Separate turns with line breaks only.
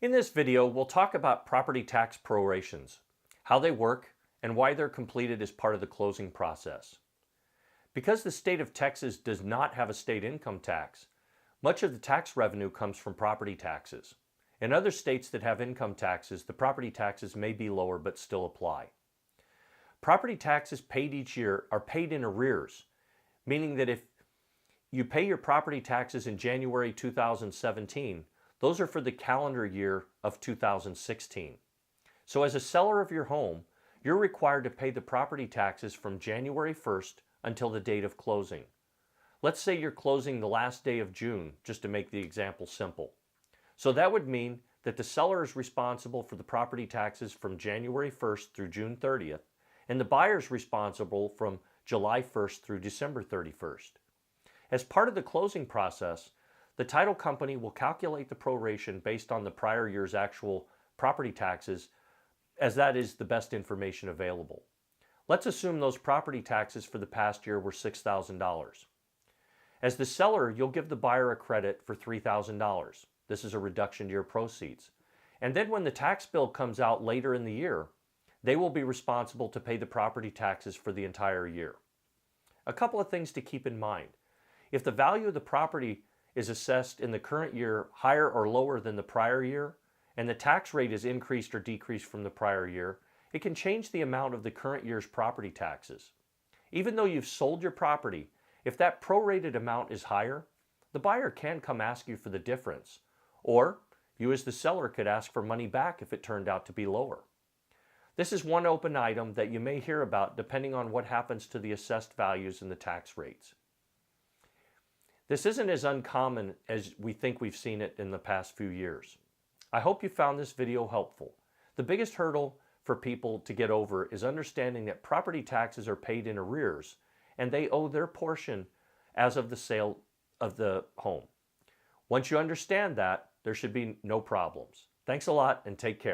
In this video, we'll talk about property tax prorations, how they work, and why they're completed as part of the closing process. Because the state of Texas does not have a state income tax, much of the tax revenue comes from property taxes. In other states that have income taxes, the property taxes may be lower but still apply. Property taxes paid each year are paid in arrears, meaning that if you pay your property taxes in January 2017, those are for the calendar year of 2016. So as a seller of your home, you're required to pay the property taxes from January 1st until the date of closing. Let's say you're closing the last day of June, just to make the example simple. So that would mean that the seller is responsible for the property taxes from January 1st through June 30th, and the buyer is responsible from July 1st through December 31st. As part of the closing process, the title company will calculate the proration based on the prior year's actual property taxes, as that is the best information available. Let's assume those property taxes for the past year were $6,000. As the seller, you'll give the buyer a credit for $3,000. This is a reduction to your proceeds. And then when the tax bill comes out later in the year, they will be responsible to pay the property taxes for the entire year. A couple of things to keep in mind. If the value of the property is assessed in the current year higher or lower than the prior year, and the tax rate is increased or decreased from the prior year, it can change the amount of the current year's property taxes. Even though you've sold your property, if that prorated amount is higher, the buyer can come ask you for the difference, or you as the seller could ask for money back if it turned out to be lower. This is one open item that you may hear about depending on what happens to the assessed values and the tax rates. This isn't as uncommon as we think we've seen it in the past few years. I hope you found this video helpful. The biggest hurdle for people to get over is understanding that property taxes are paid in arrears and they owe their portion as of the sale of the home. Once you understand that, there should be no problems. Thanks a lot and take care.